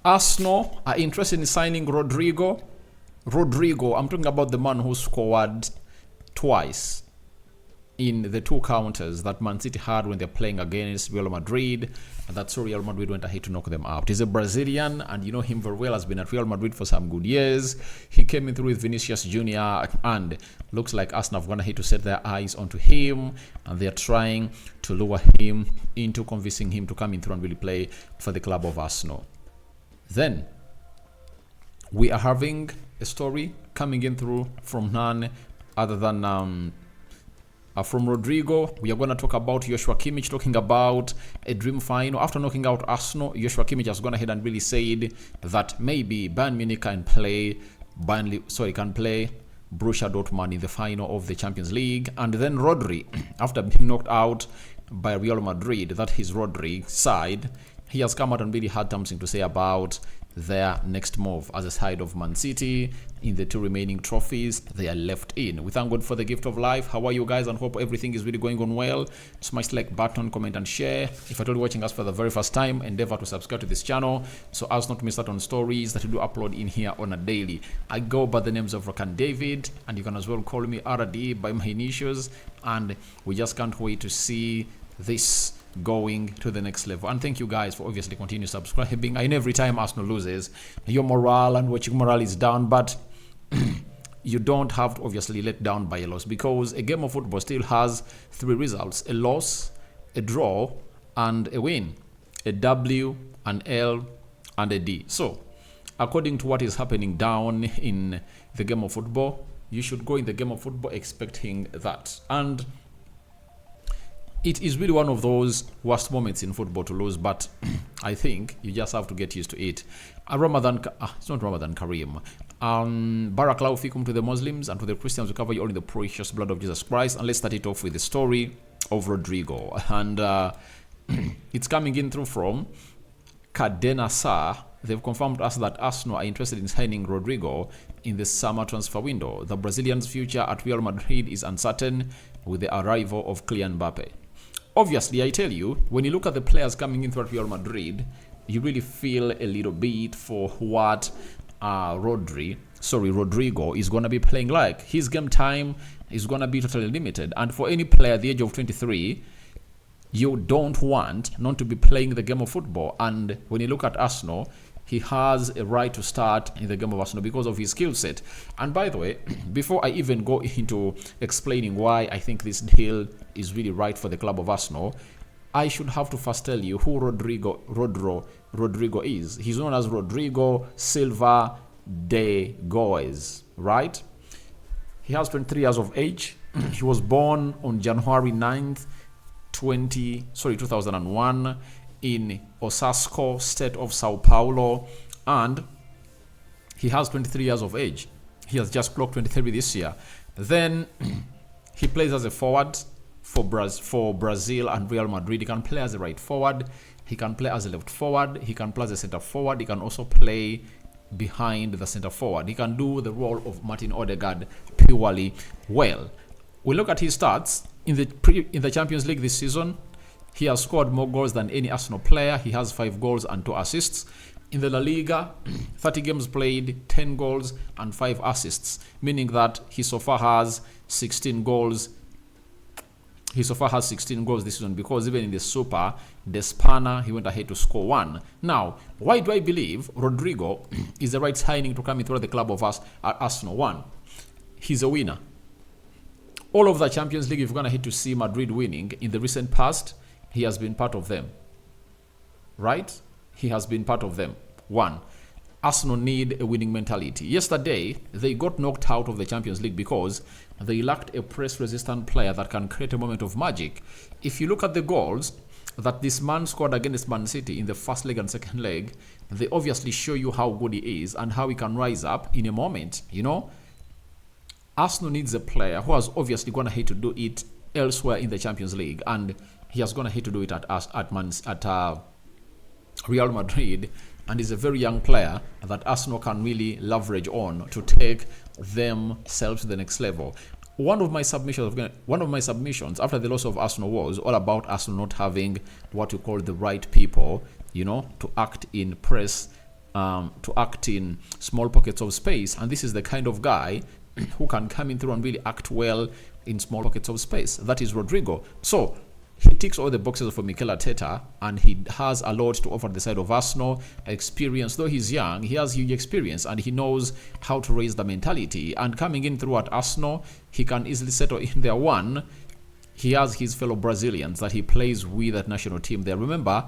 Arsenal are interested in signing Rodrigo. Rodrigo, I'm talking about the man who scored twice in the two counters that Man City had when they're playing against Real Madrid. And that's so Real Madrid went ahead to knock them out. He's a Brazilian, and you know him very well, has been at Real Madrid for some good years. He came in through with Vinicius Jr. and looks like Arsenal have gone ahead to set their eyes onto him, and they're trying to lure him into convincing him to come in through and really play for the club of Arsenal. Then we are having a story coming in through from none other than from Rodrigo. We are going to talk about Joshua Kimmich talking about a dream final. After knocking out Arsenal, Joshua Kimmich has gone ahead and really said that maybe Bayern Munich can play Borussia Dortmund in the final of the Champions League. And then Rodri, after being knocked out by Real Madrid, that his Rodri side, he has come out and really had something to say about their next move as a side of Man City in the two remaining trophies they are left in. We thank God for the gift of life. How are you guys? And hope everything is really going on well. Smash the like button, comment and share. If you're watching us for the very first time, endeavor to subscribe to this channel so as not to miss out on stories that we do upload in here on a daily. I go by the names of Rokani David, and you can as well call me RD by my initials, and we just can't wait to see this going to the next level. And thank you guys for obviously continue subscribing. I know every time Arsenal loses, your morale and watching morale is down, but you don't have to obviously let down by a loss, because a game of football still has three results: a loss, a draw, and a win. A W, an L, and a D. So according to what is happening down in the game of football, you should go in the game of football expecting that. And it is really one of those worst moments in football to lose, but I think you just have to get used to it. It's not Ramadan Kareem. Barakallahu fikum to the Muslims, and to the Christians, we cover you all in the precious blood of Jesus Christ. And let's start it off with the story of Rodrigo. And it's coming in through from Cadena Sa. They've confirmed to us that Arsenal are interested in signing Rodrigo in the summer transfer window. The Brazilian's future at Real Madrid is uncertain with the arrival of Kylian Mbappe. Obviously, I tell you, when you look at the players coming in through Real Madrid, you really feel a little bit for what Rodrigo is going to be playing like. His game time is going to be totally limited. And for any player at the age of 23, you don't want not to be playing the game of football. And when you look at Arsenal, he has a right to start in the game of Arsenal because of his skill set. And by the way, before I even go into explaining why I think this deal is really right for the club of Arsenal, I should have to first tell you who Rodrigo is. He's known as Rodrigo Silva de Goes, right? He has 23 years of age. He was born on January 9th, 2001 in Osasco, state of Sao Paulo, and he has 23 years of age. He has just clocked 23 this year. Then he plays as a forward for Brazil and Real Madrid. He can play as a right forward, he can play as a left forward, he can play as a center forward, he can also play behind the center forward. He can do the role of Martin Odegaard purely well. We look at his stats in the Champions League this season. He has scored more goals than any Arsenal player. He has 5 goals and 2 assists. In the La Liga, 30 games played, 10 goals and 5 assists, meaning that he so far has 16 goals. He so far has 16 goals this season, because even in the Super, the Spanner, he went ahead to score 1. Now, why do I believe Rodrigo is the right signing to come into the club of Arsenal? 1, he's a winner. All of the Champions League you've gone ahead to see Madrid winning in the recent past, he has been part of them, right? He has been part of them. 1, Arsenal need a winning mentality. Yesterday, they got knocked out of the Champions League because they lacked a press-resistant player that can create a moment of magic. If you look at the goals that this man scored against Man City in the first leg and second leg, they obviously show you how good he is and how he can rise up in a moment, you know? Arsenal needs a player who has obviously gone ahead to do it elsewhere in the Champions League, and he has gone ahead to do it at Real Madrid, and is a very young player that Arsenal can really leverage on to take themselves to the next level. One of my submissions after the loss of Arsenal was all about Arsenal not having what you call the right people, you know, to act in press to act in small pockets of space, and this is the kind of guy who can come in through and really act well in small pockets of space. That is Rodrigo. So he ticks all the boxes for Mikel Arteta, and he has a lot to offer the side of Arsenal. Experience, though he's young, he has huge experience, and he knows how to raise the mentality. And coming in through at Arsenal, he can easily settle in there. One, he has his fellow Brazilians that he plays with at national team there. Remember,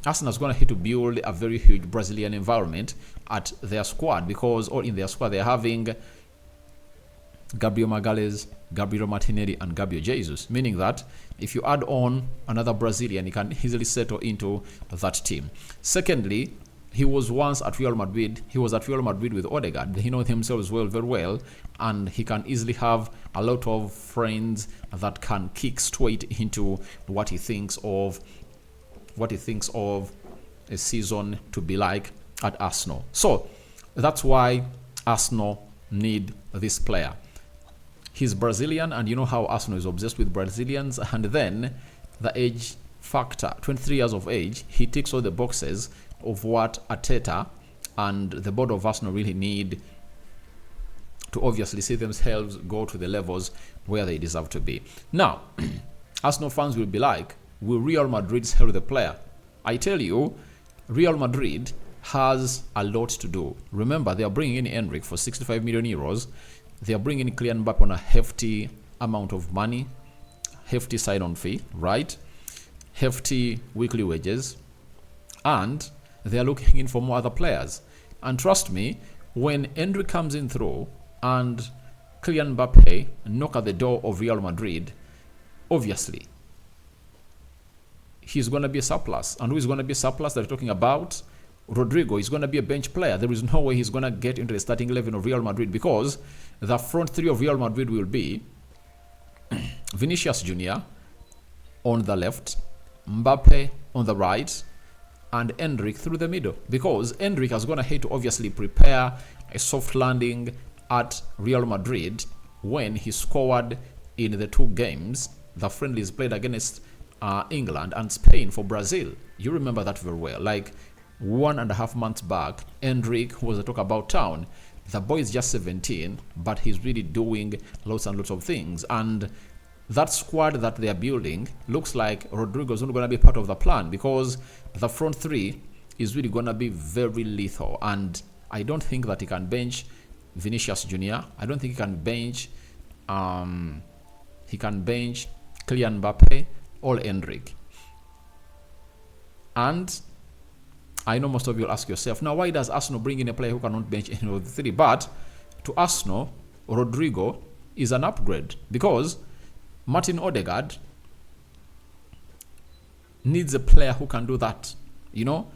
Arsenal is going to have to build a very huge Brazilian environment at their squad, because, or in their squad, they're having Gabriel Magalhães, Gabriel Martinelli, and Gabriel Jesus, meaning that if you add on another Brazilian, he can easily settle into that team. Secondly, he was once at Real Madrid. He was at Real Madrid with Odegaard. He knows himself very well, and he can easily have a lot of friends that can kick straight into what he thinks of a season to be like at Arsenal. So that's why Arsenal need this player. He's Brazilian, and you know how Arsenal is obsessed with Brazilians. And then the age factor, 23 years of age, he ticks all the boxes of what Arteta and the board of Arsenal really need to obviously see themselves go to the levels where they deserve to be. Now, Arsenal fans will be like, will Real Madrid sell the player? I tell you, Real Madrid has a lot to do. Remember, they are bringing in Endrick for 65 million euros. They are bringing in Kylian Mbappe on a hefty amount of money, hefty sign-on fee, right? Hefty weekly wages. And they are looking in for more other players. And trust me, when Endrick comes in through and Kylian Mbappe knock at the door of Real Madrid, obviously, he's going to be a surplus. And who is going to be a surplus that we're talking about? Rodrigo is going to be a bench player. There is no way he's going to get into the starting 11 of Real Madrid, because the front three of Real Madrid will be Vinicius Jr. on the left, Mbappe on the right, and Endrick through the middle, because Endrick is going to have to obviously prepare a soft landing at Real Madrid when he scored in the two games, the friendlies played against England and Spain for Brazil. You remember that very well. Like 1.5 months back, Endrick was a talk about town. The boy is just 17, but he's really doing lots and lots of things. And that squad that they are building looks like Rodrigo is not going to be part of the plan, because the front three is really going to be very lethal. And I don't think that he can bench Vinicius Jr. I don't think he can bench Kylian Mbappe or Endrick. And I know most of you will ask yourself, now why does Arsenal bring in a player who cannot bench any of the three? But to Arsenal, Rodrigo is an upgrade, because Martin Odegaard needs a player who can do that. You know,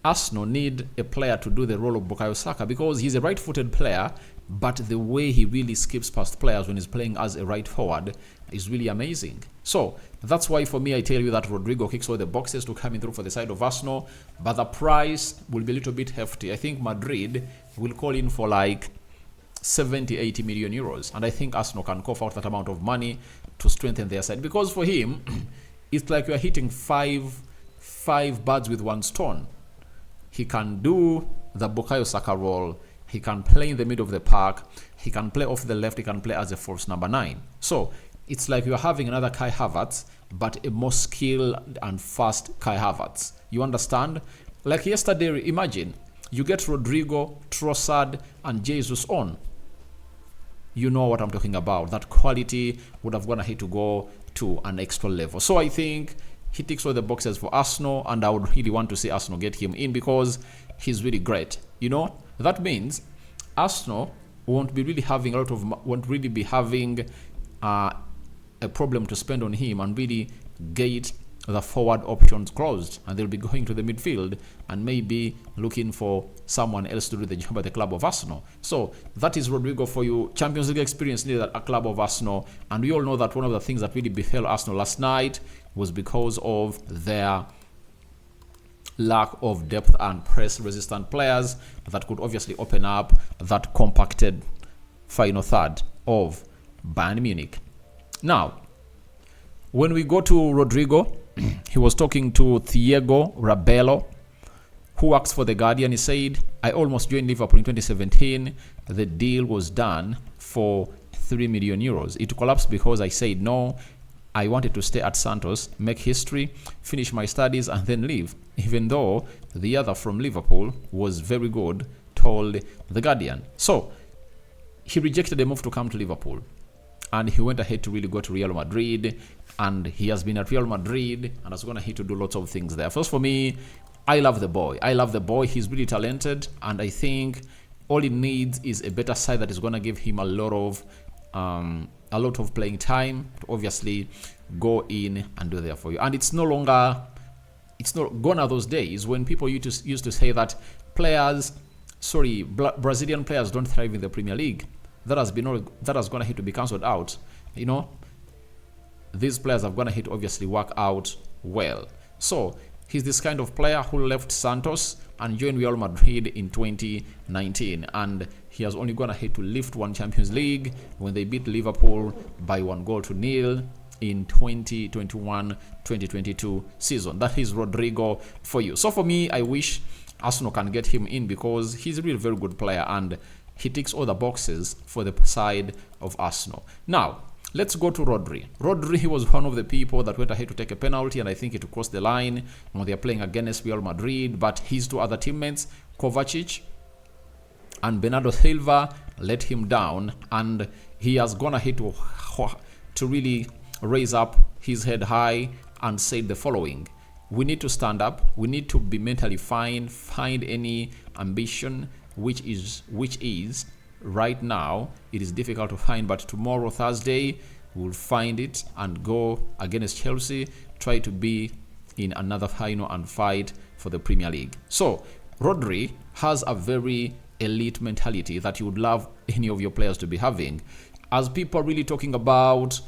Arsenal need a player to do the role of Bukayo Saka, because he's a right-footed player, but the way he really skips past players when he's playing as a right forward is really amazing. So that's why for me, I tell you that Rodrigo kicks all the boxes to come in through for the side of Arsenal, but the price will be a little bit hefty. I think Madrid will call in for like 70-80 million euros, and I think Arsenal can cough out that amount of money to strengthen their side, because for him it's like you're hitting five birds with one stone. He can do the Bukayo Saka role, he can play in the middle of the park, he can play off the left, he can play as a false number 9. So it's like you're having another Kai Havertz, but a more skilled and fast Kai Havertz. You understand? Like yesterday, imagine you get Rodrigo, Trossard, and Jesus on. You know what I'm talking about. That quality would have gone ahead to go to an extra level. So I think he ticks all the boxes for Arsenal, and I would really want to see Arsenal get him in, because he's really great. You know, that means Arsenal won't be really having a problem to spend on him and really get the forward options closed, and they'll be going to the midfield and maybe looking for someone else to do the job at the club of Arsenal. So that is Rodrigo for you. Champions League experience needed at a club of Arsenal, and we all know that one of the things that really befell Arsenal last night was because of their lack of depth and press-resistant players that could obviously open up that compacted final third of Bayern Munich. Now, when we go to Rodrigo, he was talking to Thiago Rabello, who works for The Guardian, he said, I almost joined Liverpool in 2017. The deal was done for 3 million euros. It collapsed because I said no. I wanted to stay at Santos, make history, finish my studies, and then leave, even though the other from Liverpool was very good, told The Guardian. So, he rejected the move to come to Liverpool, and he went ahead to really go to Real Madrid, and he has been at Real Madrid, and has gone ahead to do lots of things there. First, for me, I love the boy. I love the boy. He's really talented, and I think all he needs is a better side that is going to give him a lot of playing time to obviously go in and do there for you. And it's not gone are those days when people used to say that Brazilian players don't thrive in the Premier League. That has gone ahead to be cancelled out. You know, these players have gone ahead to obviously work out well. So he's this kind of player who left Santos and joined Real Madrid in 2019, and he has only gone ahead to lift one Champions League when they beat Liverpool by 1-0 in 2021-2022 season. That is Rodrigo for you. So for me, I wish Arsenal can get him in because he's a really very good player and he ticks all the boxes for the side of Arsenal. Now, let's go to Rodri. Rodri was one of the people that went ahead to take a penalty, and I think it crossed the line when they're playing against Real Madrid. But his two other teammates, Kovacic and Bernardo Silva, let him down, and he has gone ahead to really raise up his head high and said the following: we need to stand up, we need to be mentally fine, find any ambition which is right now it is difficult to find, but tomorrow, Thursday, we'll find it and go against Chelsea, try to be in another final and fight for the Premier League. So Rodri has a very elite mentality that you would love any of your players to be having. As people are really talking about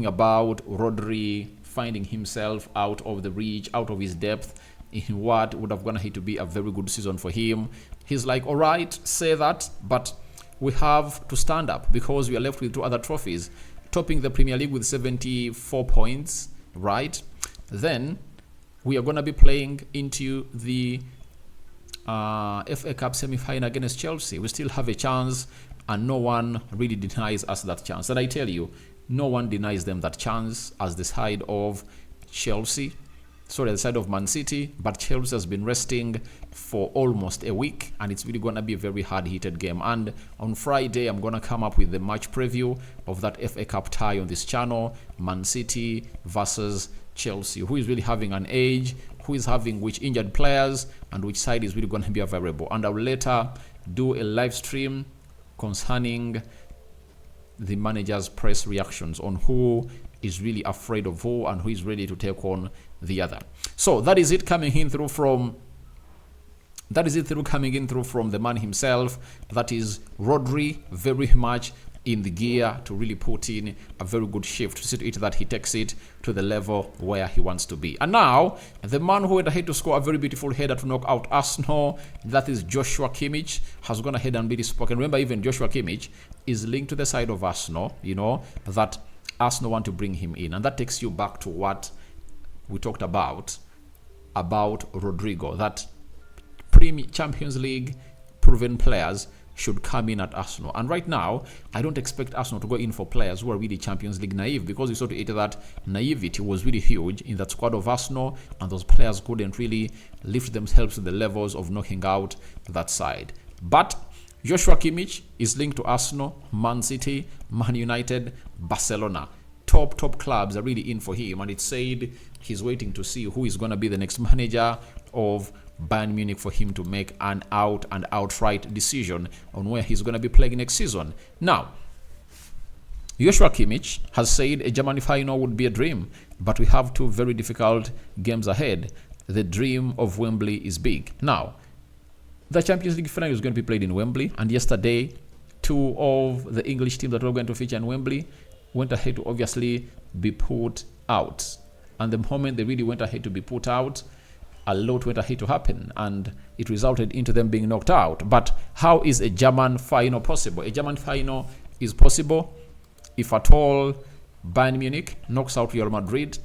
Rodri finding himself out of the reach, out of his depth, in what would have gone ahead to be a very good season for him. He's like, all right, say that, but we have to stand up because we are left with two other trophies, topping the Premier League with 74 points, right? Then we are going to be playing into the FA Cup semi-final against Chelsea. We still have a chance, and no one really denies us that chance. And I tell you, no one denies them that chance as the side of the side of Man City, but Chelsea has been resting for almost a week, and it's really going to be a very hard-hitted game. And on Friday, I'm going to come up with the match preview of that FA Cup tie on this channel, Man City versus Chelsea. Who is really having an edge, who is having which injured players, and which side is really going to be available. And I will later do a live stream concerning the manager's press reactions on who is really afraid of who and who is ready to take on the other. So that is it coming in through from the man himself. That is Rodri, very much in the gear to really put in a very good shift to see to it that he takes it to the level where he wants to be. And now, the man who went ahead to score a very beautiful header to knock out Arsenal, that is Joshua Kimmich, has gone ahead and been spoken. Remember, even Joshua Kimmich is linked to the side of Arsenal, that Arsenal want to bring him in. And that takes you back to what we talked about Rodrigo, that Champions League proven players should come in at Arsenal. And right now, I don't expect Arsenal to go in for players who are really Champions League naive, because we saw to it that naivety was really huge in that squad of Arsenal, and those players couldn't really lift themselves to the levels of knocking out that side. But Joshua Kimmich is linked to Arsenal, Man City, Man United, Barcelona. Top clubs are really in for him, and it's said he's waiting to see who is going to be the next manager of Bayern Munich for him to make an outright decision on where he's going to be playing next season. Now, Joshua Kimmich has said a German final would be a dream, but we have two very difficult games ahead. The dream of Wembley is big. Now, the Champions League final is going to be played in Wembley, and yesterday, two of the English teams that were going to feature in Wembley went ahead to obviously be put out. And the moment they really went ahead to be put out, a lot went ahead to happen, and it resulted into them being knocked out. But how is a German final possible? A German final is possible if at all Bayern Munich knocks out Real Madrid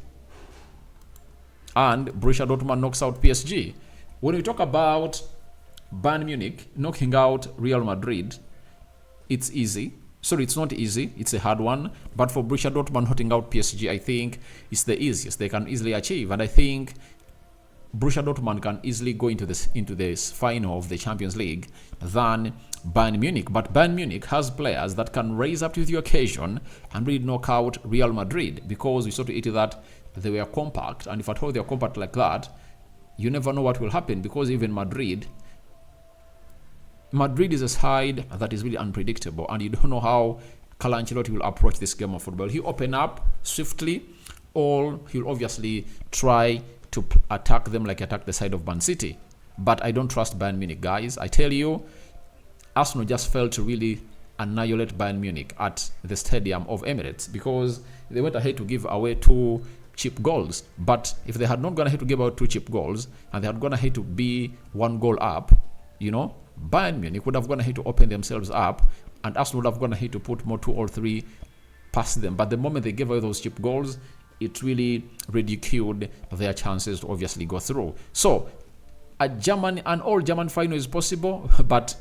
and Borussia Dortmund knocks out PSG. When we talk about Bayern Munich knocking out Real Madrid, it's easy. Sorry, it's not easy. It's a hard one. But for Borussia Dortmund knocking out PSG, I think it's the easiest they can easily achieve. And I think Borussia Dortmund can easily go into this final of the Champions League than Bayern Munich. But Bayern Munich has players that can raise up to the occasion and really knock out Real Madrid, because we saw to it that they were compact. And if at all they are compact like that, you never know what will happen, because even Madrid is a side that is really unpredictable, and you don't know how Carlo Ancelotti will approach this game of football. He'll open up swiftly, or he'll obviously try to attack them like attack the side of Man City. But I don't trust Bayern Munich, guys. I tell you, Arsenal just failed to really annihilate Bayern Munich at the Stadium of Emirates, because they went ahead to give away 2 cheap goals. But if they had not gone ahead to give out 2 cheap goals, and they had gone ahead to be 1 goal up, Bayern Munich would have gone ahead to open themselves up, and Arsenal would have gone ahead to put more 2 or 3 past them. But the moment they gave away those cheap goals, it really ridiculed their chances to obviously go through. So an all-German final is possible, but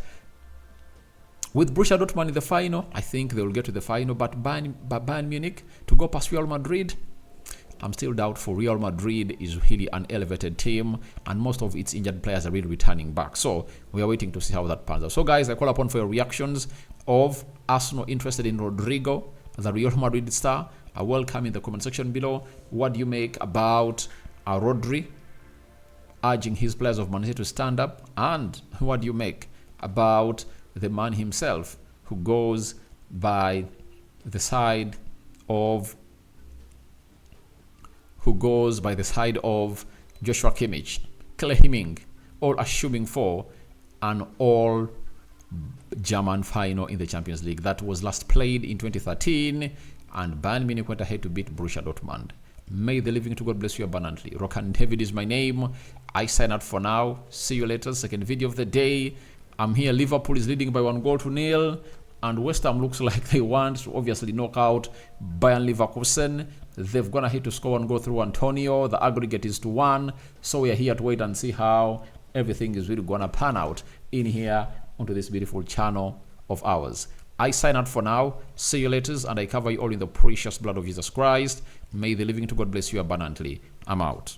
with Borussia Dortmund in the final, I think they will get to the final. But Bayern Munich to go past Real Madrid, I'm still doubtful. Real Madrid is really an elevated team, and most of its injured players are really returning back. So we are waiting to see how that pans out. So guys, I call upon for your reactions of Arsenal interested in Rodrigo, the Real Madrid star. I welcome in the comment section below. What do you make about Rodri urging his players of Man City to stand up? And what do you make about the man himself who goes by the side of Joshua Kimmich, claiming or assuming for an all German final in the Champions League that was last played in 2013, and Bayern Munich went ahead to beat Borussia Dortmund. May the living to God bless you abundantly. Rokani David is my name. I sign out for now. See you later. Second video of the day. I'm here. Liverpool is leading by 1-0, and West Ham looks like they want to obviously knock out Bayern Leverkusen. They've gone ahead to score 1 goal through Antonio. The aggregate is 2-1. So we are here to wait and see how everything is really going to pan out in here onto this beautiful channel of ours. I sign out for now. See you later, and I cover you all in the precious blood of Jesus Christ. May the living to God bless you abundantly. I'm out.